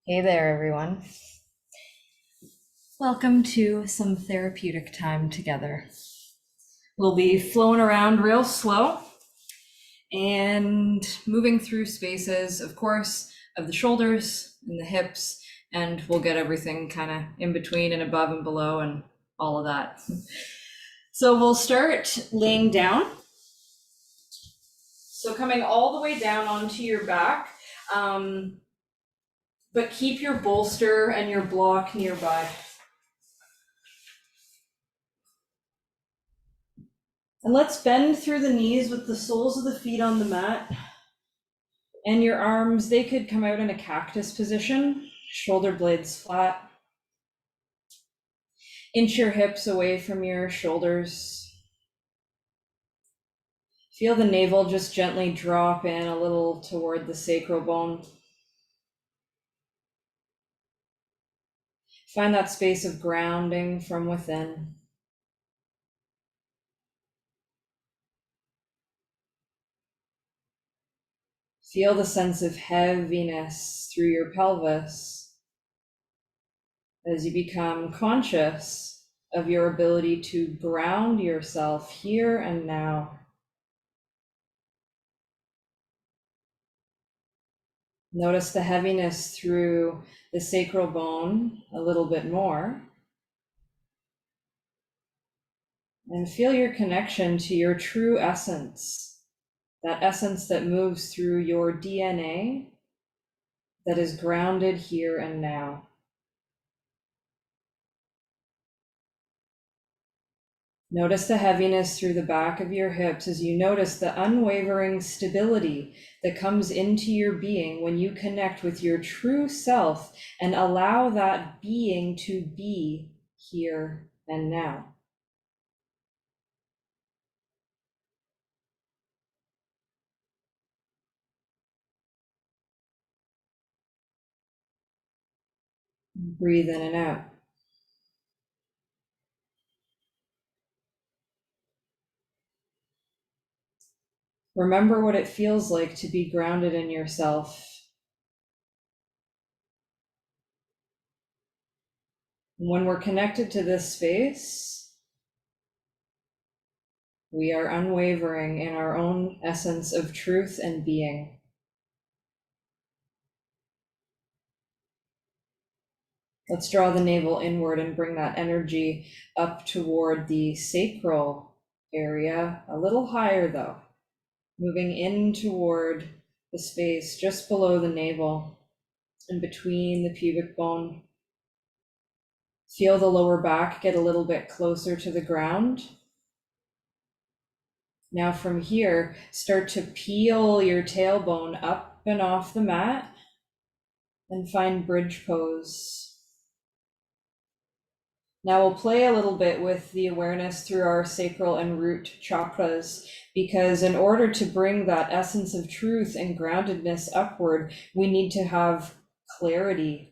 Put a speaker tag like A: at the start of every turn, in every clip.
A: Hey there, everyone. Welcome to some therapeutic time together. We'll be flowing around real slow and moving through spaces, of course, of the shoulders and the hips, and we'll get everything kind of in between and above and below and all of that. So we'll start laying down. So coming all the way down onto your back, but keep your bolster and your block nearby. And let's bend through the knees with the soles of the feet on the mat. And your arms, they could come out in a cactus position, shoulder blades flat. Inch your hips away from your shoulders. Feel the navel just gently drop in a little toward the sacral bone. Find that space of grounding from within. Feel the sense of heaviness through your pelvis as you become conscious of your ability to ground yourself here and now. Notice the heaviness through the sacral bone a little bit more. And feel your connection to your true essence. That essence that moves through your DNA, that is grounded here and now. Notice the heaviness through the back of your hips as you notice the unwavering stability that comes into your being when you connect with your true self and allow that being to be here and now. Breathe in and out. Remember what it feels like to be grounded in yourself. When we're connected to this space, we are unwavering in our own essence of truth and being. Let's draw the navel inward and bring that energy up toward the sacral area, a little higher though, moving in toward the space just below the navel and between the pubic bone. Feel the lower back get a little bit closer to the ground. Now from here, start to peel your tailbone up and off the mat and find bridge pose. Now we'll play a little bit with the awareness through our sacral and root chakras, because in order to bring that essence of truth and groundedness upward, we need to have clarity.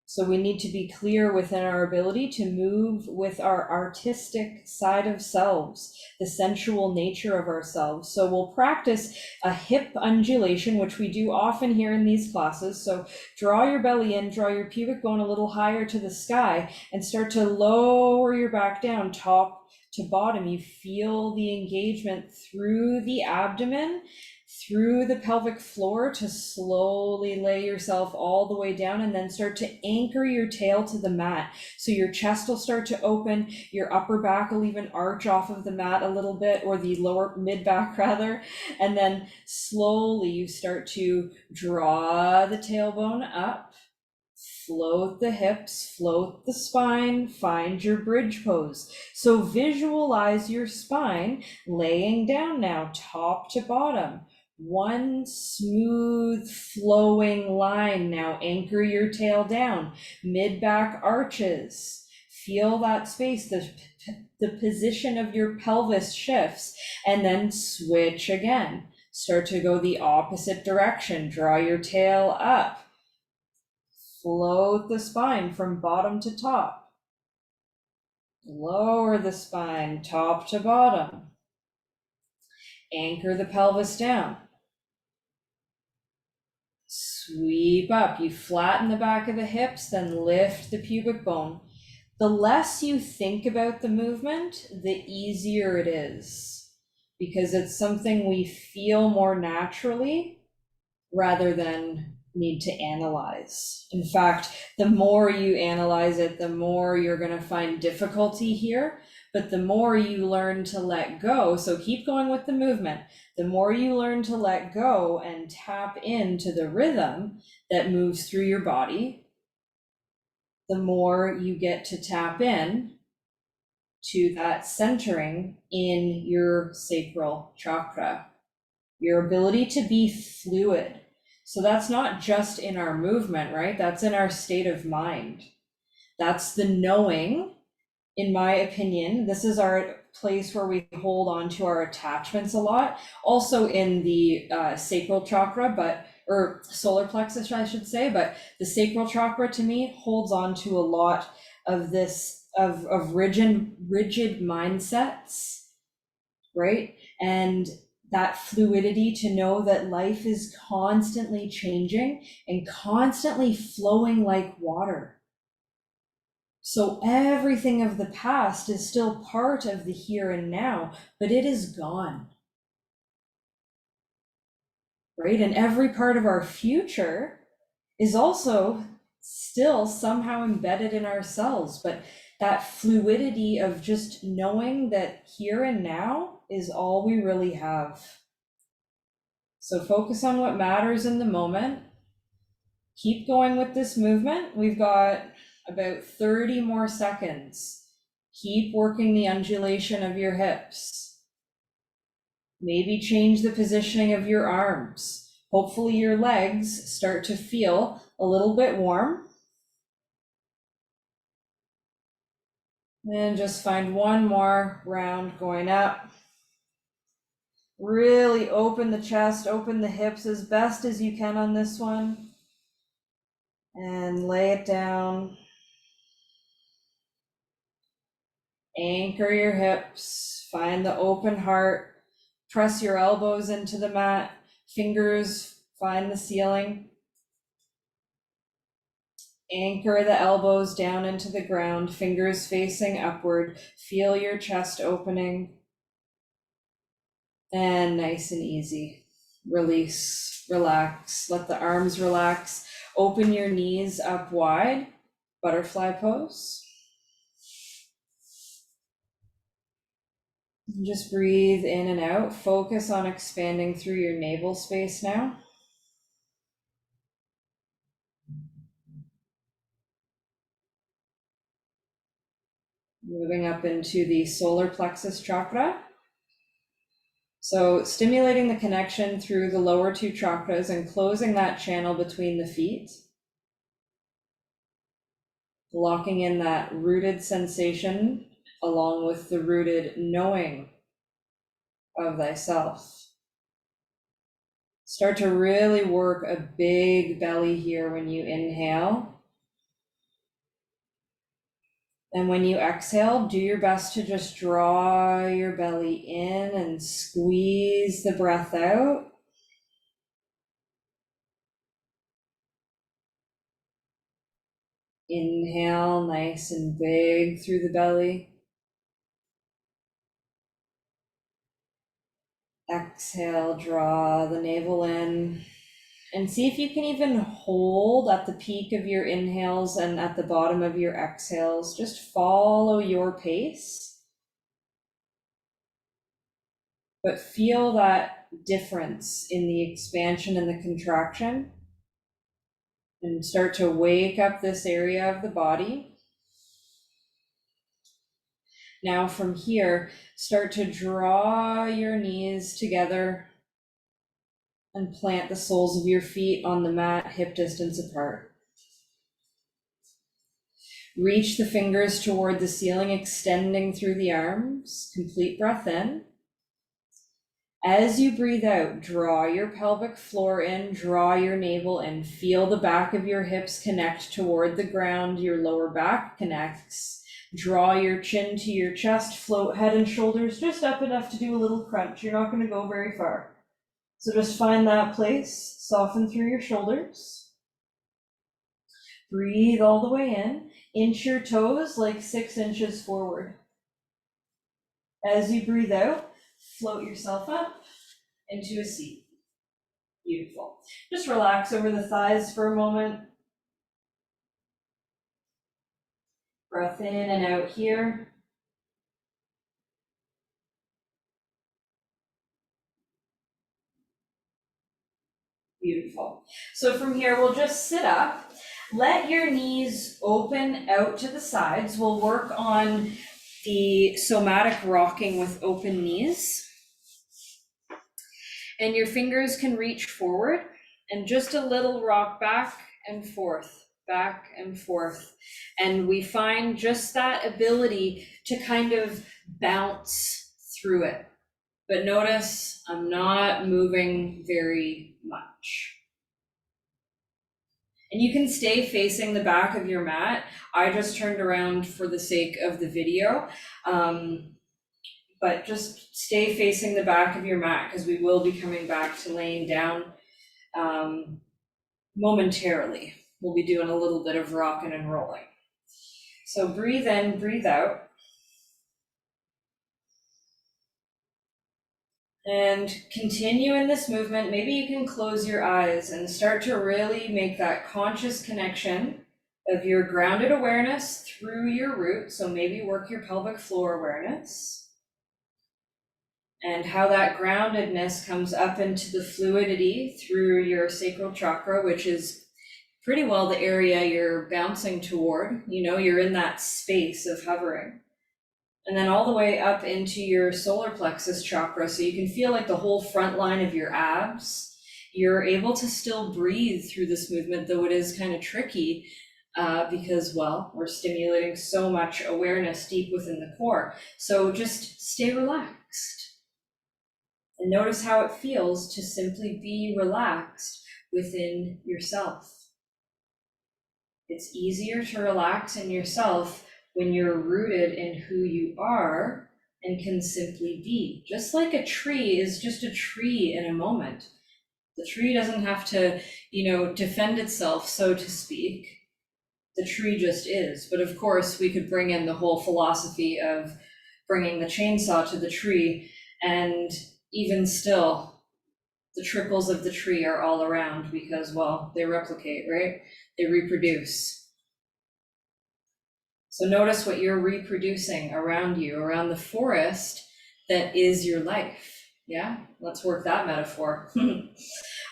A: So we need to be clear within our ability to move with our artistic side of selves, the sensual nature of ourselves. So we'll practice a hip undulation, which we do often here in these classes. So draw your belly in, draw your pubic bone a little higher to the sky, and start to lower your back down, top to bottom. You feel the engagement through the abdomen, through the pelvic floor, to slowly lay yourself all the way down and then start to anchor your tail to the mat. So your chest will start to open, your upper back will even arch off of the mat a little bit, or the lower mid back rather. And then slowly you start to draw the tailbone up, float the hips, float the spine, find your bridge pose. So visualize your spine laying down now, top to bottom. One smooth flowing line. Now anchor your tail down, mid back arches. Feel that space, the position of your pelvis shifts, and then switch again. Start to go the opposite direction. Draw your tail up. Float the spine from bottom to top. Lower the spine, top to bottom. Anchor the pelvis down. sweep up. You flatten the back of the hips, then lift the pubic bone. The less you think about the movement, the easier it is, because it's something we feel more naturally rather than need to analyze. In fact, the more you analyze it, the more you're going to find difficulty here. But the more you learn to let go, so keep going with the movement, the more you learn to let go and tap into the rhythm that moves through your body, the more you get to tap in to that centering in your sacral chakra, your ability to be fluid. So that's not just in our movement, right? That's in our state of mind. That's the knowing. In my opinion, this is our place where we hold on to our attachments a lot. Also in the sacral chakra, or solar plexus, I should say, but the sacral chakra to me holds on to a lot of this, of rigid mindsets, right? And that fluidity, to know that life is constantly changing and constantly flowing like water. So everything of the past is still part of the here and now, but it is gone, right? And every part of our future is also still somehow embedded in ourselves, but that fluidity of just knowing that here and now is all we really have. So focus on what matters in the moment. Keep going with this movement. We've got about 30 more seconds. Keep working the undulation of your hips. Maybe change the positioning of your arms. Hopefully your legs start to feel a little bit warm. And just find one more round going up. Really open the chest, open the hips as best as you can on this one. And lay it down. Anchor your hips, find the open heart, press your elbows into the mat, fingers find the ceiling. Anchor the elbows down into the ground, fingers facing upward, feel your chest opening. And nice and easy, release, relax, let the arms relax, open your knees up wide, butterfly pose. Just breathe in and out. Focus on expanding through your navel space now. Moving up into the solar plexus chakra. So stimulating the connection through the lower two chakras and closing that channel between the feet. Locking in that rooted sensation along with the rooted knowing of thyself. Start to really work a big belly here when you inhale. And when you exhale, do your best to just draw your belly in and squeeze the breath out. Inhale, nice and big through the belly. Exhale, draw the navel in. And see if you can even hold at the peak of your inhales and at the bottom of your exhales. Just follow your pace. But feel that difference in the expansion and the contraction. And start to wake up this area of the body. Now from here, start to draw your knees together and plant the soles of your feet on the mat, hip distance apart. Reach the fingers toward the ceiling, extending through the arms. Complete breath in. As you breathe out, draw your pelvic floor in, draw your navel in. Feel the back of your hips connect toward the ground, your lower back connects. Draw your chin to your chest, float head and shoulders just up enough to do a little crunch. You're not going to go very far. So just find that place, soften through your shoulders. Breathe all the way in. Inch your toes like 6 inches forward. As you breathe out, float yourself up into a seat. Beautiful. Just relax over the thighs for a moment. Breath in and out here. Beautiful. So from here, we'll just sit up. Let your knees open out to the sides. We'll work on the somatic rocking with open knees. And your fingers can reach forward and just a little rock back and forth, back and forth. And we find just that ability to kind of bounce through it. But notice I'm not moving very much. And you can stay facing the back of your mat. I just turned around for the sake of the video. But just stay facing the back of your mat because we will be coming back to laying down momentarily. We'll be doing a little bit of rocking and rolling. So breathe in, breathe out. And continue in this movement. Maybe you can close your eyes and start to really make that conscious connection of your grounded awareness through your root. So maybe work your pelvic floor awareness. And how that groundedness comes up into the fluidity through your sacral chakra, which is pretty well the area you're bouncing toward. You know, you're in that space of hovering. And then all the way up into your solar plexus chakra, so you can feel like the whole front line of your abs. You're able to still breathe through this movement, though it is kind of tricky because, well, we're stimulating so much awareness deep within the core. So just stay relaxed. And notice how it feels to simply be relaxed within yourself. It's easier to relax in yourself when you're rooted in who you are and can simply be. Just like a tree is just a tree in a moment. The tree doesn't have to, defend itself, so to speak. The tree just is. But of course, we could bring in the whole philosophy of bringing the chainsaw to the tree, and even still, the trickles of the tree are all around because, well, they replicate, right? They reproduce. So notice what you're reproducing around you, around the forest that is your life. Yeah, let's work that metaphor.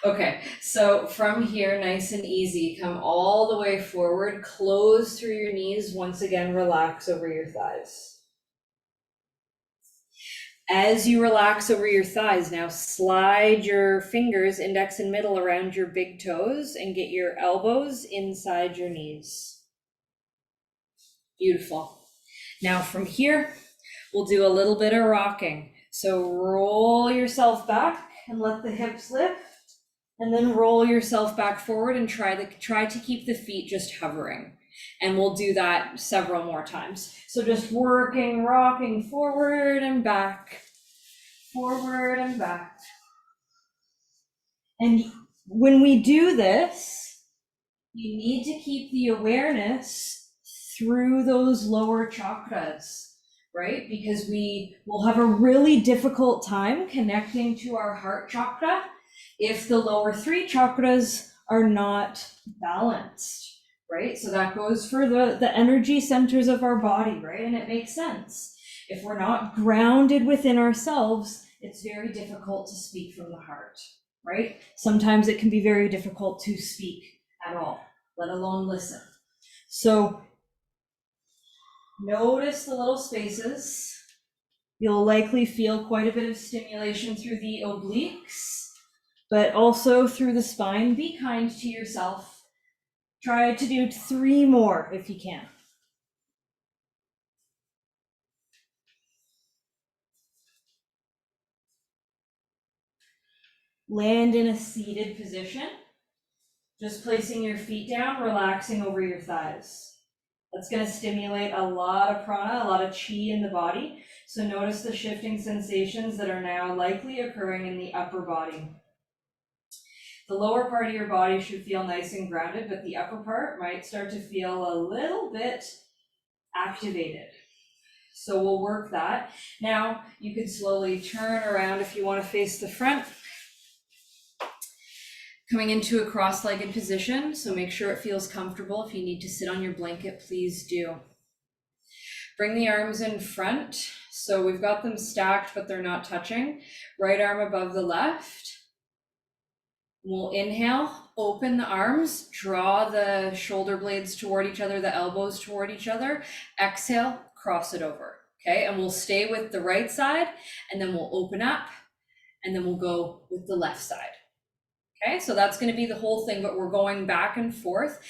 A: Okay, so from here, nice and easy, come all the way forward, close through your knees. Once again, relax over your thighs. As you relax over your thighs, now slide your fingers, index and middle, around your big toes and get your elbows inside your knees. Beautiful. Now from here, we'll do a little bit of rocking. So roll yourself back and let the hips lift, and then roll yourself back forward and try to keep the feet just hovering. And we'll do that several more times. So just working, rocking forward and back, forward and back. And when we do this, you need to keep the awareness through those lower chakras, right? Because we will have a really difficult time connecting to our heart chakra if the lower 3 chakras are not balanced, right? So that goes for the energy centers of our body, right? And it makes sense. If we're not grounded within ourselves, it's very difficult to speak from the heart, right? Sometimes it can be very difficult to speak at all, let alone listen. So notice the little spaces. You'll likely feel quite a bit of stimulation through the obliques, but also through the spine. Be kind to yourself. Try to do 3 more if you can. Land in a seated position. Just placing your feet down, relaxing over your thighs. That's going to stimulate a lot of prana, a lot of chi in the body. So notice the shifting sensations that are now likely occurring in the upper body. The lower part of your body should feel nice and grounded, but the upper part might start to feel a little bit activated. So we'll work that. Now you could slowly turn around if you want to face the front. Coming into a cross-legged position, so make sure it feels comfortable. If you need to sit on your blanket, please do. Bring the arms in front. So we've got them stacked, but they're not touching. Right arm above the left. We'll inhale, open the arms, draw the shoulder blades toward each other, the elbows toward each other. Exhale, cross it over. Okay, and we'll stay with the right side, and then we'll open up, and then we'll go with the left side. Okay, so that's going to be the whole thing, but we're going back and forth,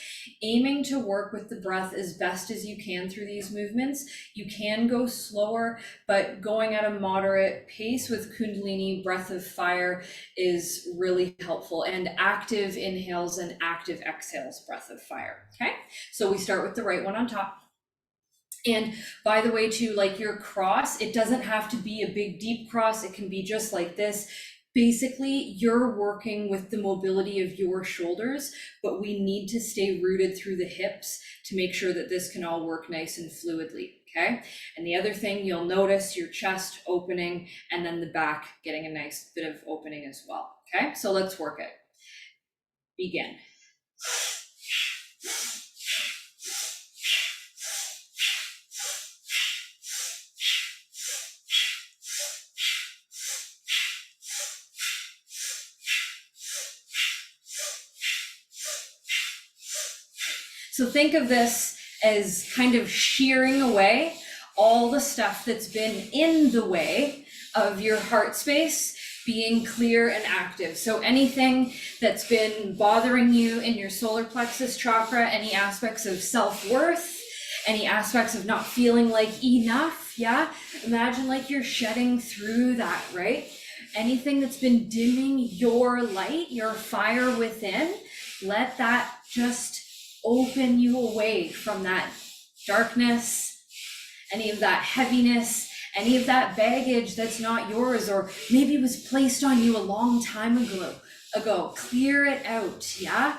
A: aiming to work with the breath as best as you can through these movements. You can go slower, but going at a moderate pace with Kundalini breath of fire is really helpful, and active inhales and active exhales, breath of fire. Okay, so we start with the right one on top. And by the way, too, like your cross, it doesn't have to be a big deep cross. It can be just like this. Basically, you're working with the mobility of your shoulders, but we need to stay rooted through the hips to make sure that this can all work nice and fluidly, okay? And the other thing, you'll notice your chest opening and then the back getting a nice bit of opening as well, okay? So let's work it. Begin. So think of this as kind of shearing away all the stuff that's been in the way of your heart space being clear and active. So anything that's been bothering you in your solar plexus chakra, any aspects of self-worth, any aspects of not feeling like enough, yeah? Imagine like you're shedding through that, right? Anything that's been dimming your light, your fire within, let that just open you away from that darkness, any of that heaviness, any of that baggage that's not yours, or maybe was placed on you a long time ago. Clear it out, yeah?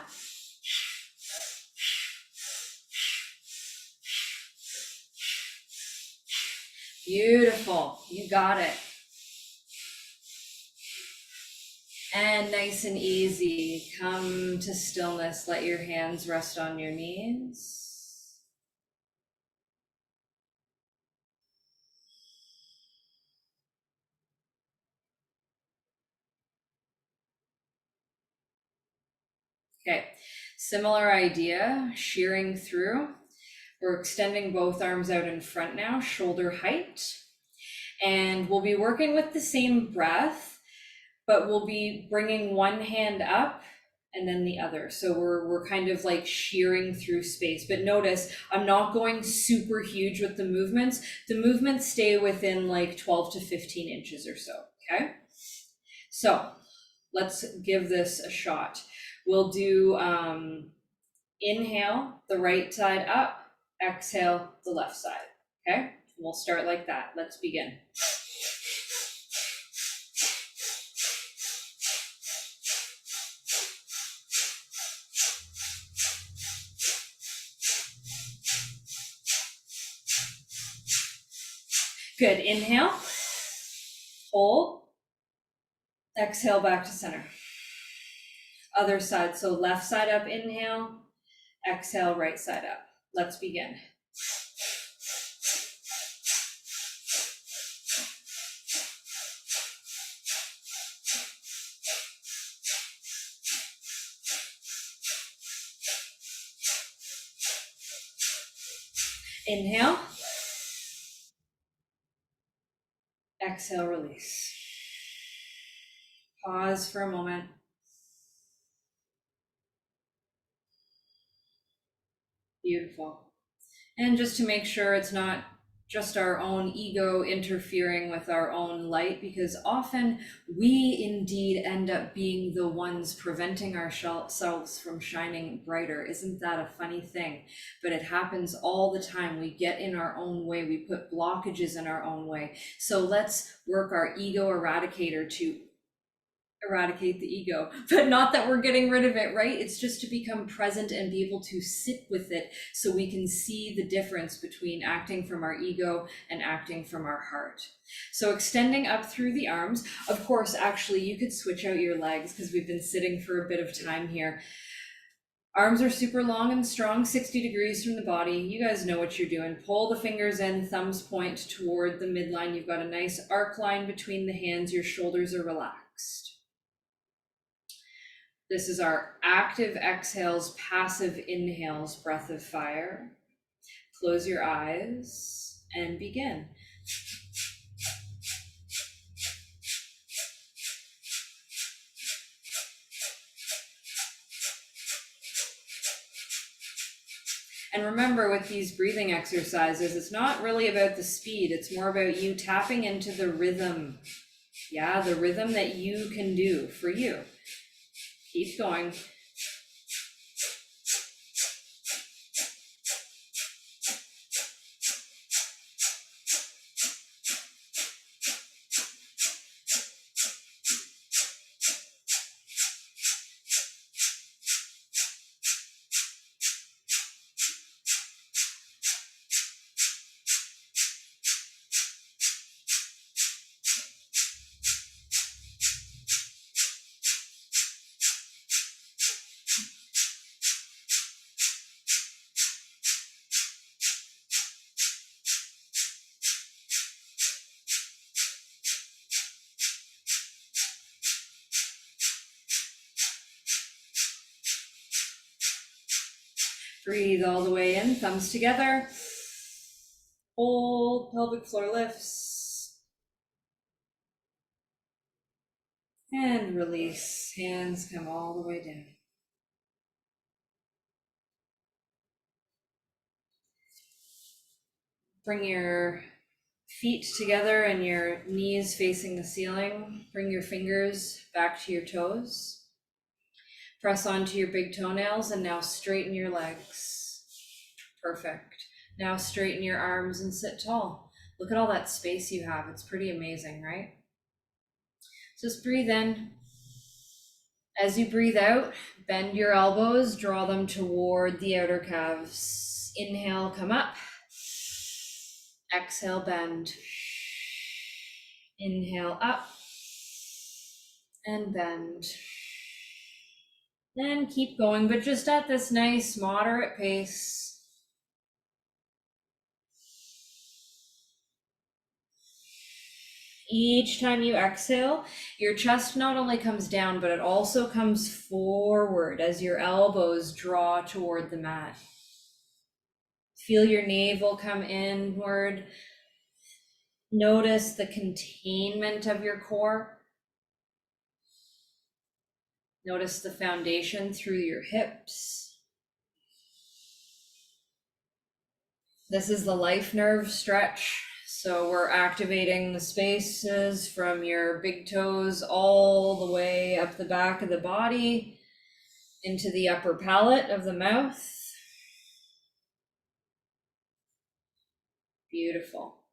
A: Beautiful, you got it. And nice and easy, come to stillness. Let your hands rest on your knees. Okay, similar idea, shearing through. We're extending both arms out in front now, shoulder height. And we'll be working with the same breath, but we'll be bringing one hand up and then the other. So we're kind of like shearing through space. But notice, I'm not going super huge with the movements. The movements stay within like 12 to 15 inches or so, okay? So let's give this a shot. We'll do inhale, the right side up, exhale, the left side, okay? We'll start like that. Let's begin. Good, inhale, hold, exhale back to center. Other side, so left side up, inhale, exhale, right side up. Let's begin. Inhale, exhale, release. Pause for a moment. Beautiful. And just to make sure it's not just our own ego interfering with our own light, because often we indeed end up being the ones preventing ourselves from shining brighter. Isn't that a funny thing? But it happens all the time. We get in our own way. We put blockages in our own way. So let's work our ego eradicator to eradicate the ego, but not that we're getting rid of it, right? It's just to become present and be able to sit with it so we can see the difference between acting from our ego and acting from our heart. So extending up through the arms. Of course, actually, you could switch out your legs because we've been sitting for a bit of time here. Arms are super long and strong, 60 degrees from the body. You guys know what you're doing. Pull the fingers in, thumbs point toward the midline. You've got a nice arc line between the hands. Your shoulders are relaxed. This is our active exhales, passive inhales, breath of fire. Close your eyes and begin. And remember, with these breathing exercises, it's not really about the speed. It's more about you tapping into the rhythm. Yeah, the rhythm that you can do for you. Keep going. Breathe all the way in, thumbs together. Hold, pelvic floor lifts. And release, hands come all the way down. Bring your feet together and your knees facing the ceiling. Bring your fingers back to your toes. Press onto your big toenails and now straighten your legs. Perfect. Now straighten your arms and sit tall. Look at all that space you have. It's pretty amazing, right? Just breathe in. As you breathe out, bend your elbows, draw them toward the outer calves. Inhale, come up. Exhale, bend. Inhale, up. And bend. And keep going, but just at this nice moderate pace. Each time you exhale, your chest not only comes down, but it also comes forward as your elbows draw toward the mat. Feel your navel come inward. Notice the containment of your core. Notice the foundation through your hips. This is the life nerve stretch. So we're activating the spaces from your big toes all the way up the back of the body into the upper palate of the mouth. Beautiful.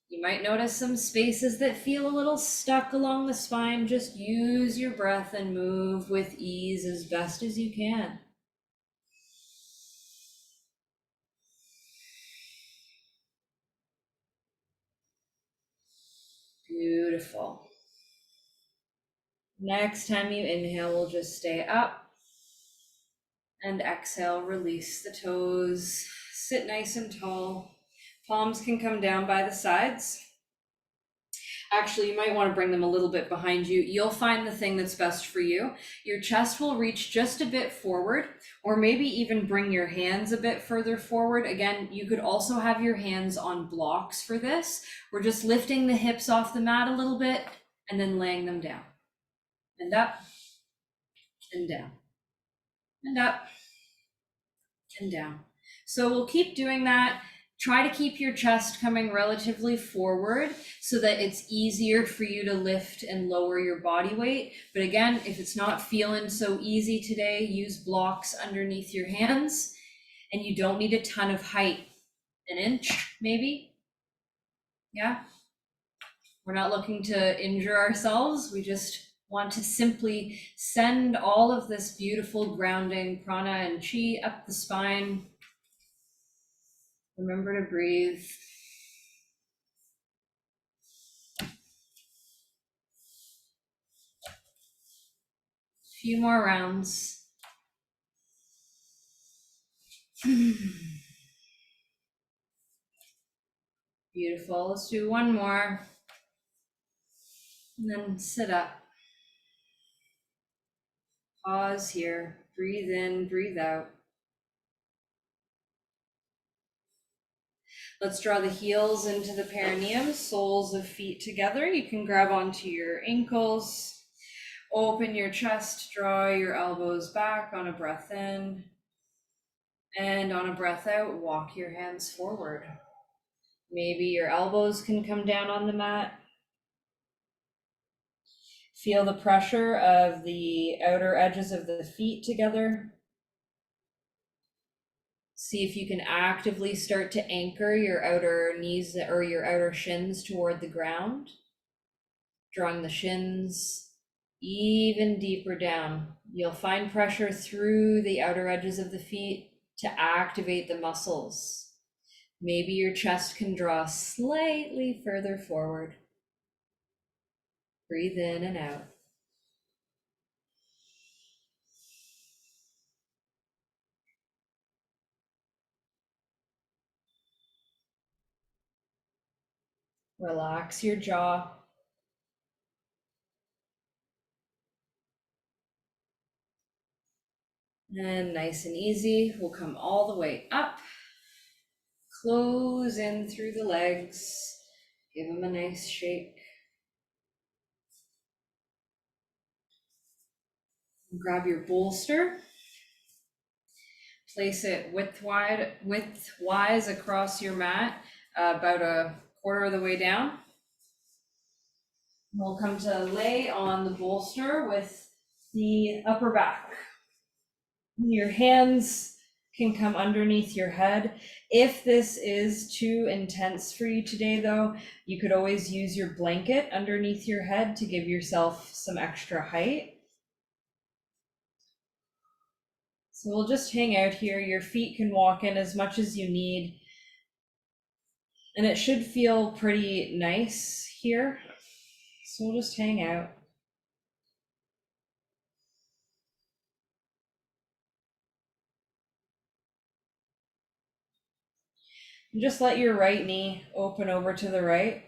A: You might notice some spaces that feel a little stuck along the spine. Just use your breath and move with ease as best as you can. Beautiful. Next time you inhale, we'll just stay up. And exhale, release the toes. Sit nice and tall. Palms can come down by the sides. Actually, you might want to bring them a little bit behind you. You'll find the thing that's best for you. Your chest will reach just a bit forward, or maybe even bring your hands a bit further forward. Again, you could also have your hands on blocks for this. We're just lifting the hips off the mat a little bit and then laying them down. And up and down. And up and down. So we'll keep doing that. Try to keep your chest coming relatively forward so that it's easier for you to lift and lower your body weight. But again, if it's not feeling so easy today, use blocks underneath your hands, and you don't need a ton of height. An inch, maybe? Yeah? We're not looking to injure ourselves. We just want to simply send all of this beautiful grounding prana and chi up the spine. Remember to breathe. A few more rounds. Beautiful. Let's do one more. And then sit up. Pause here. Breathe in, breathe out. Let's draw the heels into the perineum, soles of feet together. You can grab onto your ankles. Open your chest, draw your elbows back on a breath in. And on a breath out, walk your hands forward. Maybe your elbows can come down on the mat. Feel the pressure of the outer edges of the feet together. See if you can actively start to anchor your outer knees or your outer shins toward the ground. Drawing the shins even deeper down. You'll find pressure through the outer edges of the feet to activate the muscles. Maybe your chest can draw slightly further forward. Breathe in and out. Relax your jaw. And nice and easy, we'll come all the way up. Close in through the legs. Give them a nice shake. Grab your bolster. Place it widthwise across your mat, about a quarter of the way down. We'll come to lay on the bolster with the upper back. Your hands can come underneath your head. If this is too intense for you today, though, you could always use your blanket underneath your head to give yourself some extra height. So we'll just hang out here. Your feet can walk in as much as you need. And it should feel pretty nice here. So we'll just hang out. And just let your right knee open over to the right.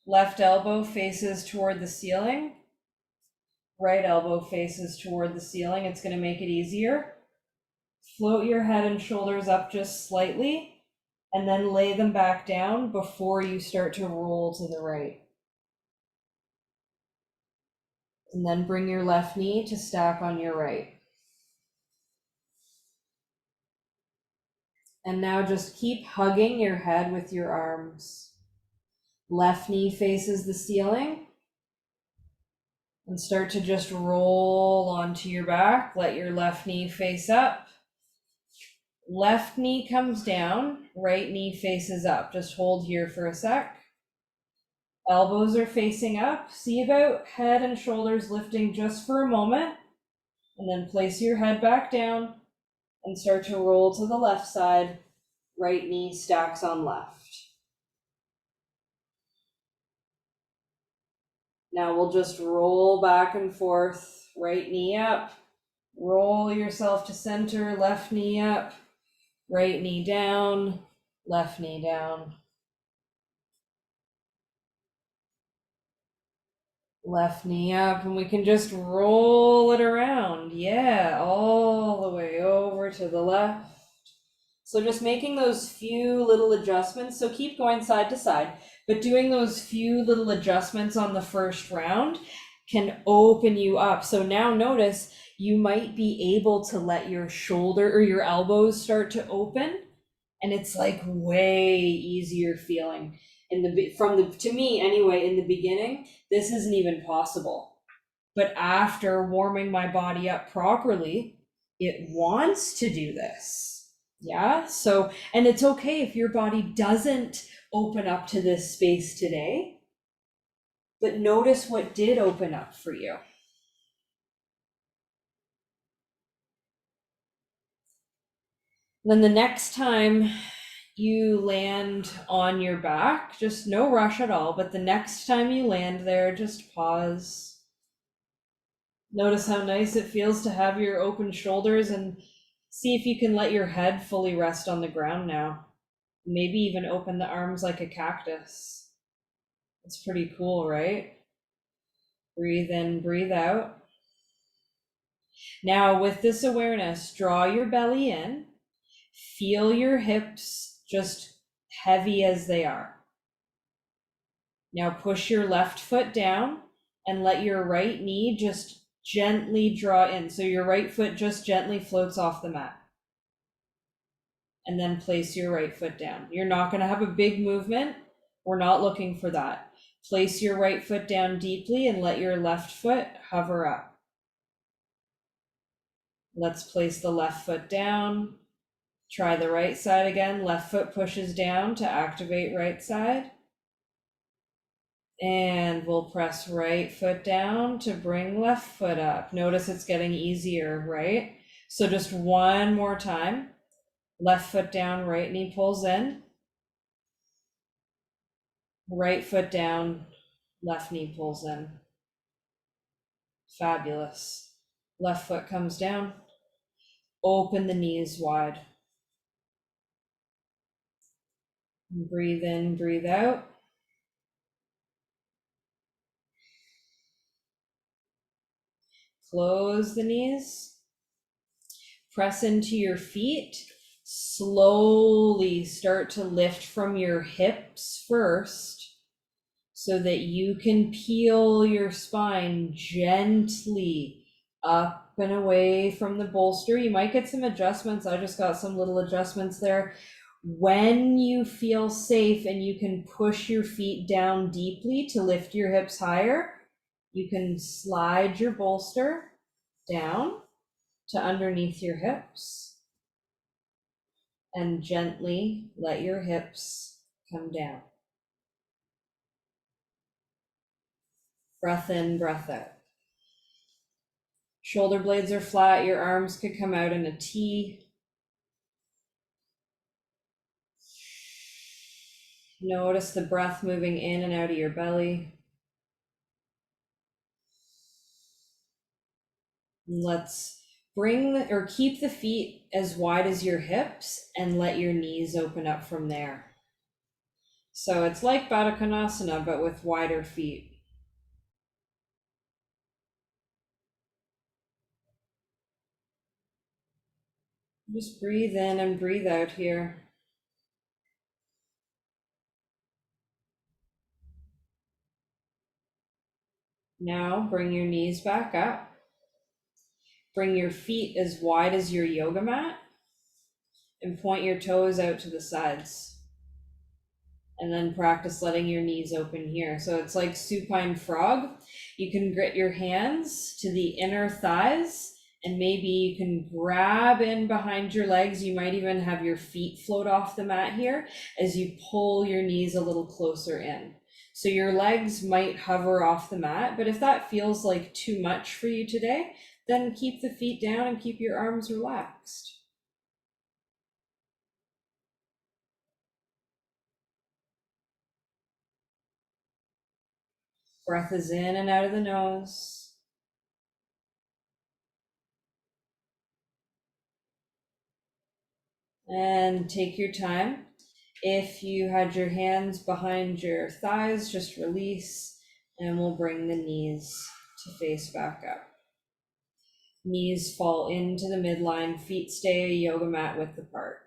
A: Left elbow faces toward the ceiling. Right elbow faces toward the ceiling. It's going to make it easier. Float your head and shoulders up just slightly, and then lay them back down before you start to roll to the right. And then bring your left knee to stack on your right. And now just keep hugging your head with your arms. Left knee faces the ceiling. And start to just roll onto your back. Let your left knee face up. Left knee comes down, right knee faces up. Just hold here for a sec. Elbows are facing up. See about head and shoulders lifting just for a moment. And then place your head back down and start to roll to the left side. Right knee stacks on left. Now we'll just roll back and forth. Right knee up. Roll yourself to center. Left knee up. Right knee down. Left knee down. Left knee up, and we can just roll it around. Yeah, all the way over to the left. So just making those few little adjustments. So keep going side to side, but doing those few little adjustments on the first round can open you up. So now notice you might be able to let your shoulder or your elbows start to open, and it's like way easier feeling. To me anyway, in the beginning, this isn't even possible. But after warming my body up properly, it wants to do this. Yeah. So, and it's okay if your body doesn't open up to this space today, but notice what did open up for you. Then the next time you land on your back, just no rush at all, but the next time you land there, just pause. Notice how nice it feels to have your open shoulders, and see if you can let your head fully rest on the ground now. Maybe even open the arms like a cactus. It's pretty cool, right? Breathe in, breathe out. Now, with this awareness, draw your belly in, feel your hips just heavy as they are. Now, push your left foot down and let your right knee just gently draw in. So your right foot just gently floats off the mat. And then place your right foot down. You're not going to have a big movement. We're not looking for that. Place your right foot down deeply and let your left foot hover up. Let's place the left foot down. Try the right side again. Left foot pushes down to activate right side. And we'll press right foot down to bring left foot up. Notice it's getting easier, right? So just one more time. Left foot down, right knee pulls in. Right foot down, left knee pulls in. Fabulous. Left foot comes down. Open the knees wide. Breathe in, breathe out. Close the knees. Press into your feet. Slowly start to lift from your hips first so that you can peel your spine gently up and away from the bolster. You might get some adjustments. I just got some little adjustments there. When you feel safe and you can push your feet down deeply to lift your hips higher, you can slide your bolster down to underneath your hips and gently let your hips come down. Breath in, breath out. Shoulder blades are flat, your arms could come out in a T. Notice the breath moving in and out of your belly. Let's keep the feet as wide as your hips and let your knees open up from there. So it's like Baddha Konasana, but with wider feet. Just breathe in and breathe out here. Now bring your knees back up. Bring your feet as wide as your yoga mat and point your toes out to the sides. And then practice letting your knees open here. So it's like supine frog. You can grit your hands to the inner thighs and maybe you can grab in behind your legs. You might even have your feet float off the mat here as you pull your knees a little closer in. So your legs might hover off the mat, but if that feels like too much for you today, then keep the feet down and keep your arms relaxed. Breath is in and out of the nose. And take your time. If you had your hands behind your thighs, just release, and we'll bring the knees to face back up. Knees fall into the midline, feet stay yoga mat width apart.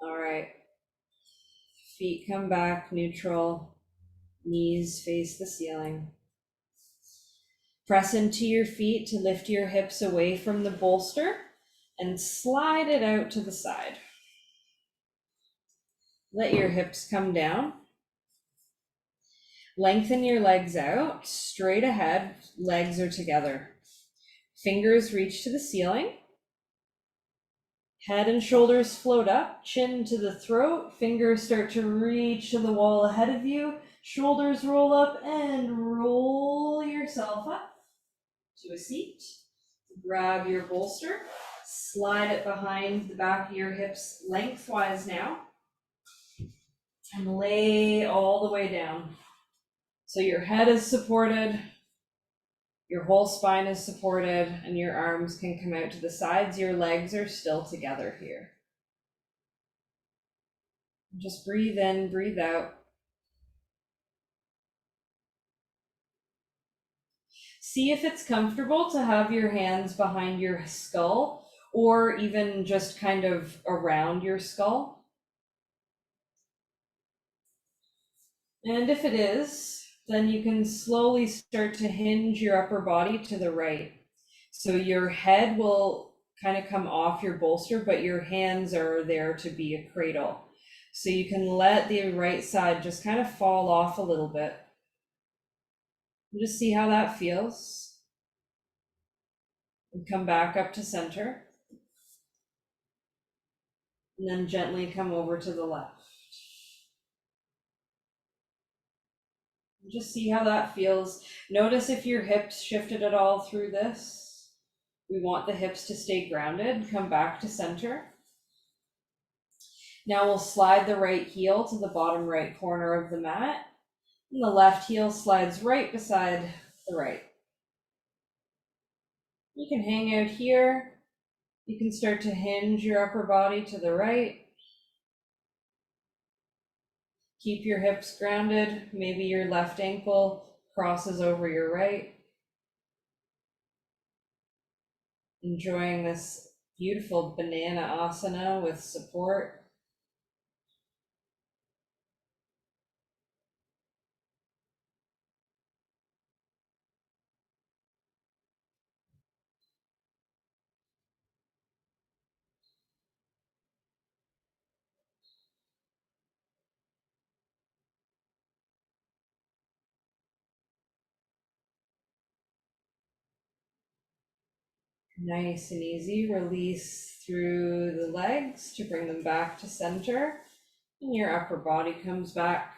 A: All right. Feet come back neutral, knees face the ceiling. Press into your feet to lift your hips away from the bolster and slide it out to the side. Let your hips come down. Lengthen your legs out, straight ahead, legs are together. Fingers reach to the ceiling. Head and shoulders float up, chin to the throat, fingers start to reach to the wall ahead of you, shoulders roll up and roll yourself up to a seat. Grab your bolster, slide it behind the back of your hips lengthwise now, and lay all the way down. So your head is supported, your whole spine is supported, and your arms can come out to the sides. Your legs are still together here. Just breathe in, breathe out. See if it's comfortable to have your hands behind your skull or even just kind of around your skull. And if it is, then you can slowly start to hinge your upper body to the right. So your head will kind of come off your bolster, but your hands are there to be a cradle. So you can let the right side just kind of fall off a little bit. Just see how that feels. And come back up to center. And then gently come over to the left. Just see how that feels. Notice if your hips shifted at all through this. We want the hips to stay grounded. Come back to center. Now we'll slide the right heel to the bottom right corner of the mat. And the left heel slides right beside the right. You can hang out here. You can start to hinge your upper body to the right. Keep your hips grounded. Maybe your left ankle crosses over your right. Enjoying this beautiful banana asana with support. Nice and easy. Release through the legs to bring them back to center. And your upper body comes back.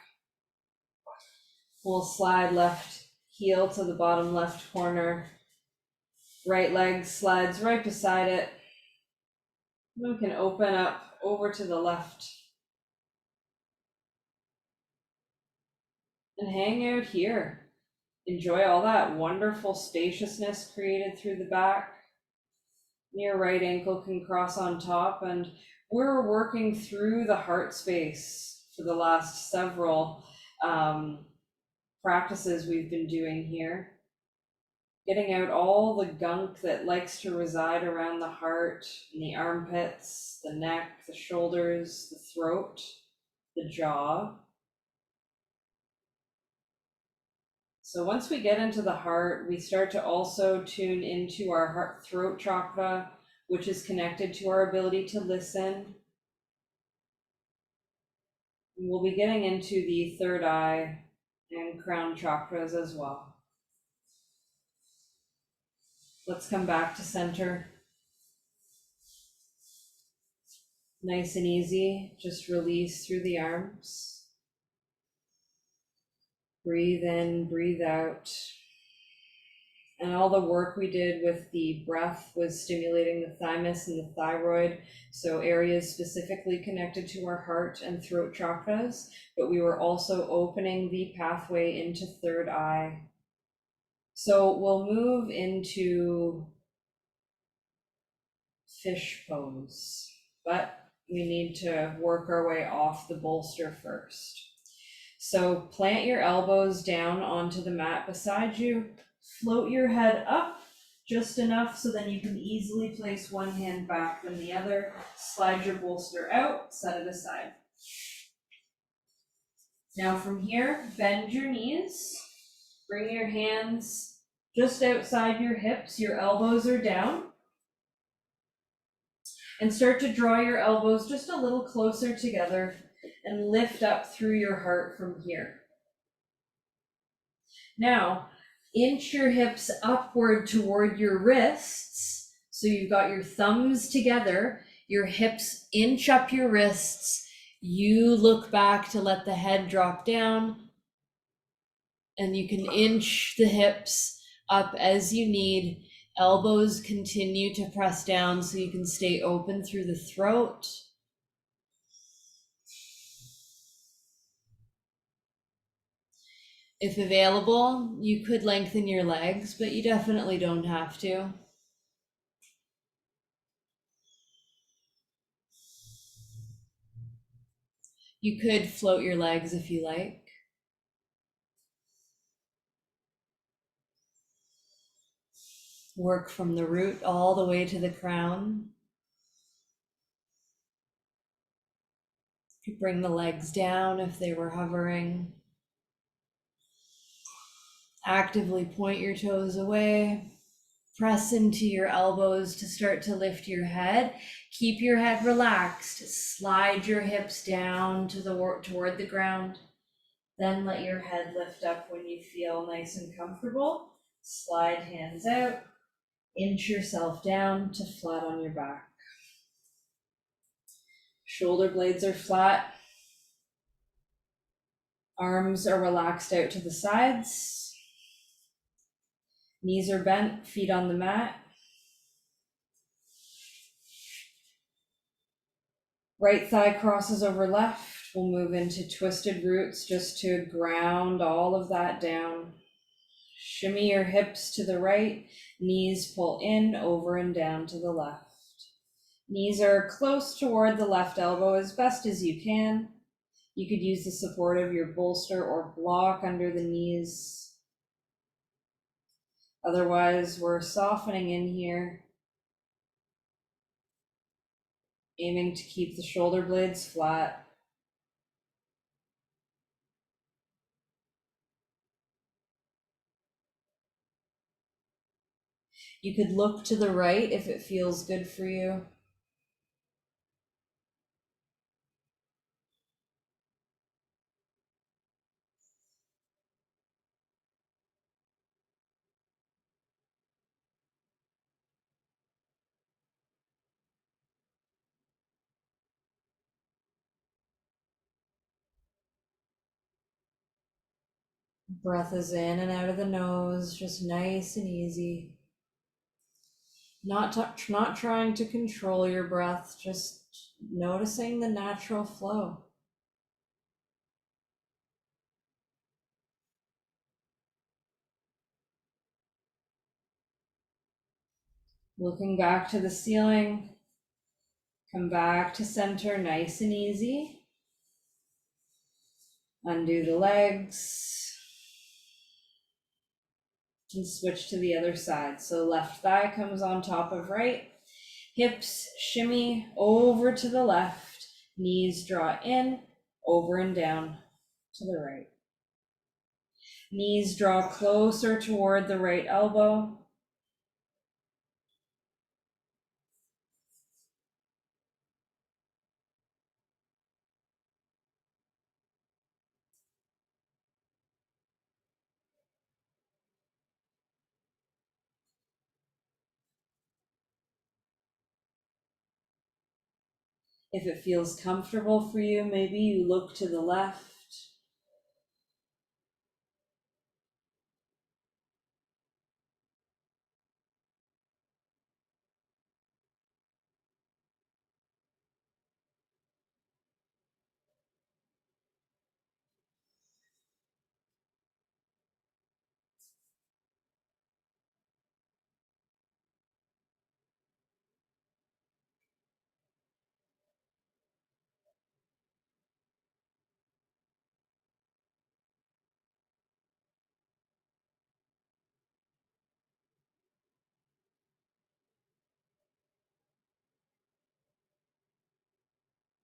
A: We'll slide left heel to the bottom left corner. Right leg slides right beside it. We can open up over to the left. And hang out here. Enjoy all that wonderful spaciousness created through the back. Your right ankle can cross on top, and we're working through the heart space for the last several practices we've been doing here. Getting out all the gunk that likes to reside around the heart, in the armpits, the neck, the shoulders, the throat, the jaw. So once we get into the heart, we start to also tune into our heart throat chakra, which is connected to our ability to listen. And we'll be getting into the third eye and crown chakras as well. Let's come back to center. Nice and easy, just release through the arms. Breathe in, breathe out. And all the work we did with the breath was stimulating the thymus and the thyroid, so areas specifically connected to our heart and throat chakras, but we were also opening the pathway into third eye. So we'll move into fish pose, but we need to work our way off the bolster first. So plant your elbows down onto the mat beside you, float your head up just enough so then you can easily place one hand back than the other, slide your bolster out, set it aside. Now from here, bend your knees, bring your hands just outside your hips, your elbows are down. And start to draw your elbows just a little closer together and lift up through your heart from here. Now, inch your hips upward toward your wrists. So you've got your thumbs together, your hips inch up your wrists. You look back to let the head drop down, and you can inch the hips up as you need. Elbows continue to press down so you can stay open through the throat. If available, you could lengthen your legs, but you definitely don't have to. You could float your legs if you like. Work from the root all the way to the crown. You could bring the legs down if they were hovering. Actively point your toes away. Press into your elbows to start to lift your head. Keep your head relaxed. Slide your hips down to toward the ground. Then let your head lift up when you feel nice and comfortable. Slide hands out. Inch yourself down to flat on your back. Shoulder blades are flat. Arms are relaxed out to the sides. Knees are bent, feet on the mat. Right thigh crosses over left. We'll move into twisted roots just to ground all of that down. Shimmy your hips to the right. Knees pull in, over and down to the left. Knees are close toward the left elbow as best as you can. You could use the support of your bolster or block under the knees. Otherwise, we're softening in here, aiming to keep the shoulder blades flat. You could look to the right if it feels good for you. Breath is in and out of the nose, just nice and easy. Not trying to control your breath, just noticing the natural flow. Looking back to the ceiling, come back to center, nice and easy. Undo the legs. And switch to the other side. So left thigh comes on top of right. Hips shimmy over to the left. Knees draw in, over and down to the right. Knees draw closer toward the right elbow. If it feels comfortable for you, maybe you look to the left.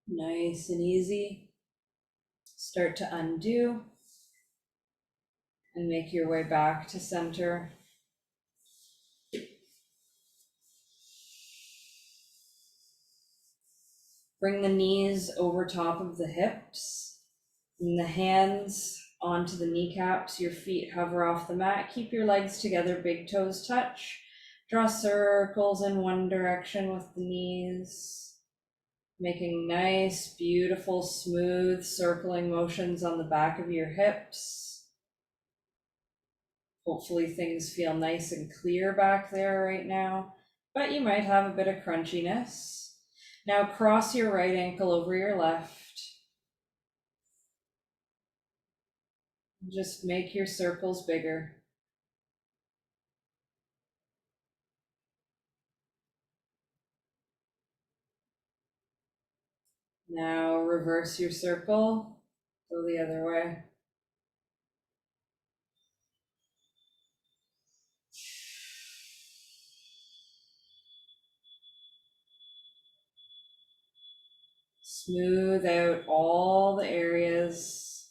A: Nice and easy. Start to undo and make your way back to center. Bring the knees over top of the hips and the hands onto the kneecaps. Your feet hover off the mat. Keep your legs together, big toes touch. Draw circles in one direction with the knees, making nice, beautiful, smooth circling motions on the back of your hips. Hopefully things feel nice and clear back there right now, but you might have a bit of crunchiness. Now cross your right ankle over your left. Just make your circles bigger. Now reverse your circle, go the other way. Smooth out all the areas.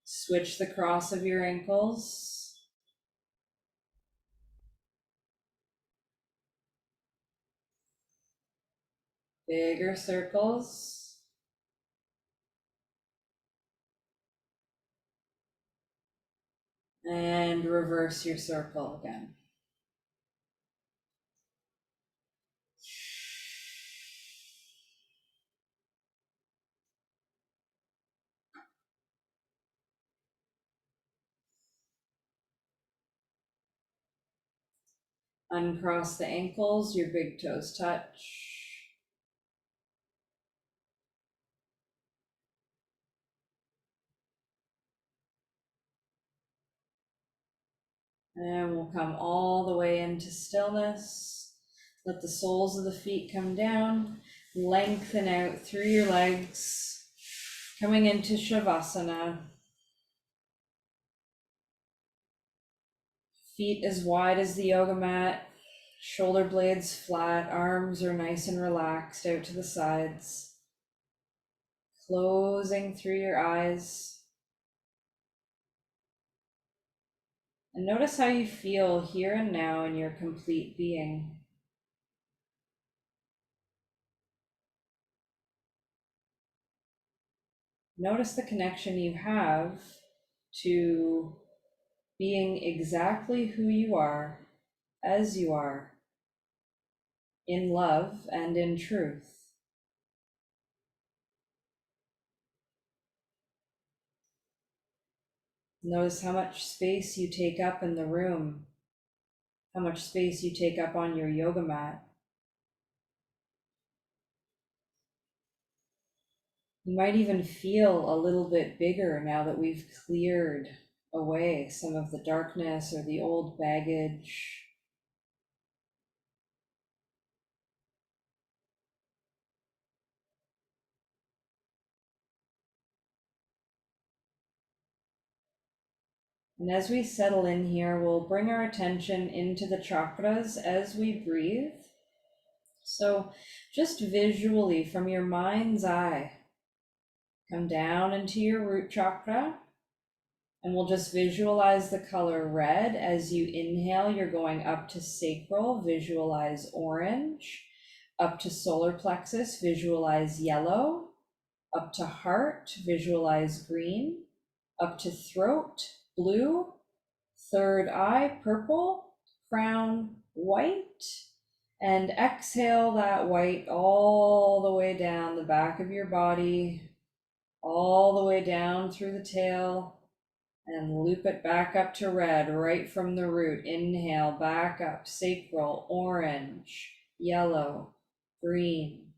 A: Switch the cross of your ankles. Bigger circles. And reverse your circle again. Uncross the ankles, your big toes touch. And we'll come all the way into stillness. Let the soles of the feet come down. Lengthen out through your legs. Coming into Shavasana. Feet as wide as the yoga mat. Shoulder blades flat. Arms are nice and relaxed out to the sides. Closing through your eyes. And notice how you feel here and now in your complete being. Notice the connection you have to being exactly who you are, as you are, in love and in truth. Notice how much space you take up in the room, how much space you take up on your yoga mat. You might even feel a little bit bigger now that we've cleared away some of the darkness or the old baggage. And as we settle in here, we'll bring our attention into the chakras as we breathe. So just visually from your mind's eye, come down into your root chakra, and we'll just visualize the color red. As you inhale, you're going up to sacral, visualize orange. Up to solar plexus, visualize yellow. Up to heart, visualize green. Up to throat, blue. Third eye, purple. Crown, white. And exhale that white all the way down the back of your body, all the way down through the tail, and loop it back up to red right from the root. Inhale, back up, sacral, orange, yellow, green,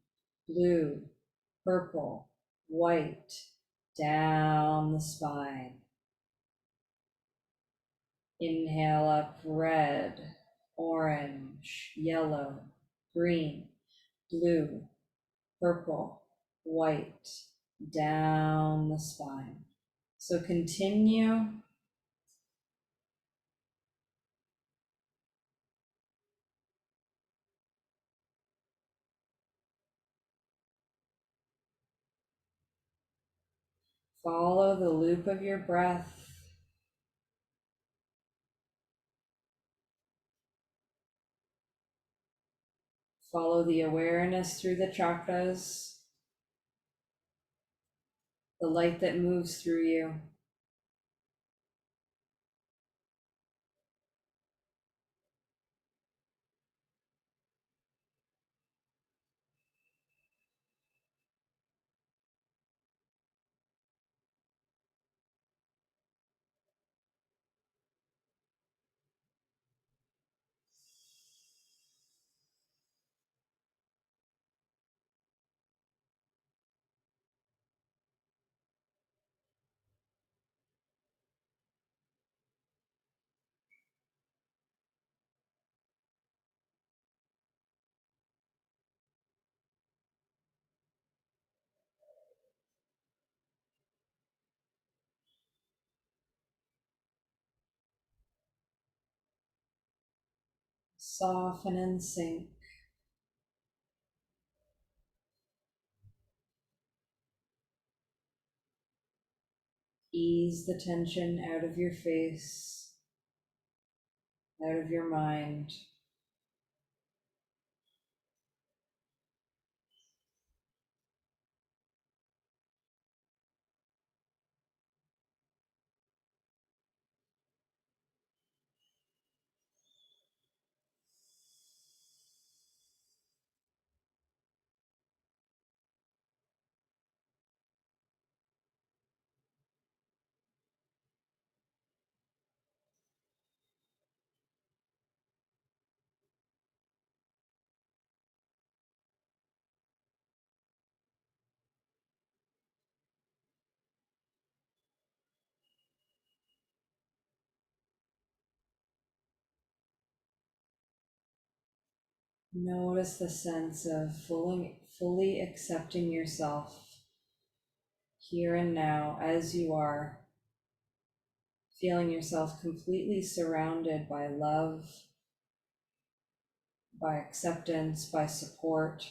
A: blue, purple, white, down the spine. Inhale up, red, orange, yellow, green, blue, purple, white, down the spine. So continue. Follow the loop of your breath. Follow the awareness through the chakras, the light that moves through you. Soften and sink. Ease the tension out of your face, out of your mind. Notice the sense of fully accepting yourself here and now as you are, feeling yourself completely surrounded by love, by acceptance, by support.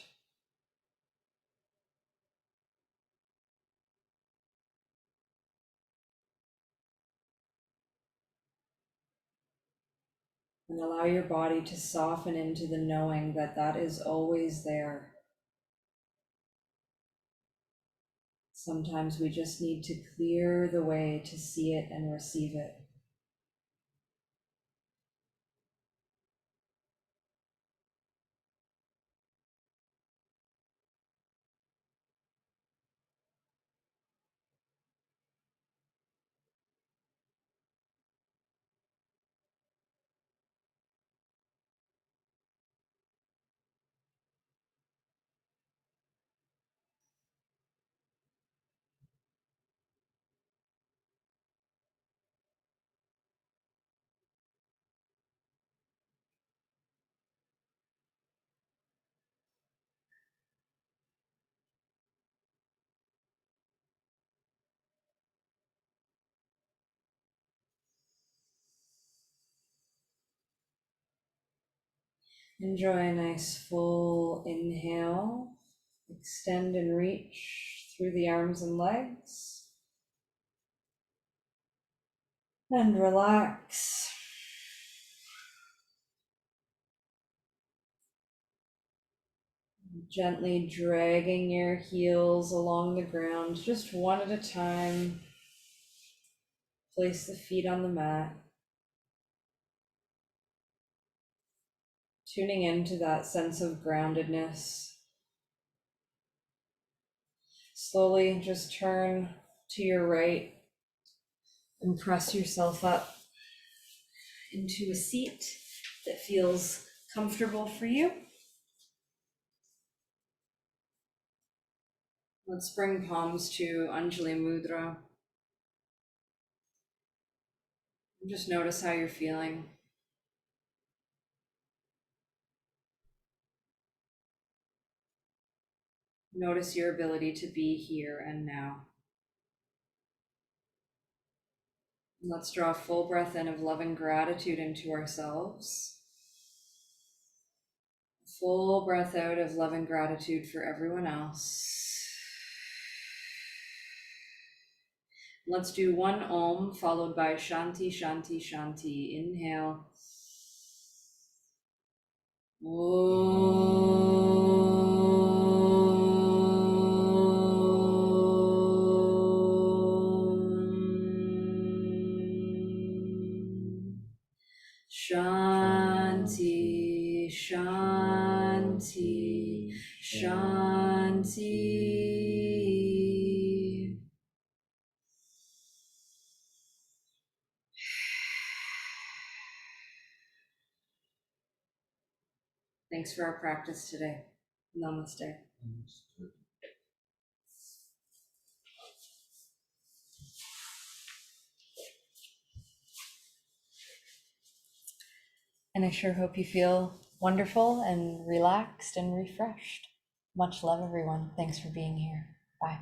A: And allow your body to soften into the knowing that that is always there. Sometimes we just need to clear the way to see it and receive it. Enjoy a nice full inhale. Extend and reach through the arms and legs. And relax. Gently dragging your heels along the ground, just one at a time. Place the feet on the mat. Tuning into that sense of groundedness. Slowly just turn to your right and press yourself up into a seat that feels comfortable for you. Let's bring palms to Anjali Mudra. And just notice how you're feeling. Notice your ability to be here and now. Let's draw a full breath in of love and gratitude into ourselves. Full breath out of love and gratitude for everyone else. Let's do one Om followed by Shanti, Shanti, Shanti. Inhale. Shanti, Shanti, Shanti. Thanks for our practice today. Namaste. And I sure hope you feel wonderful and relaxed and refreshed. Much love, everyone. Thanks for being here. Bye.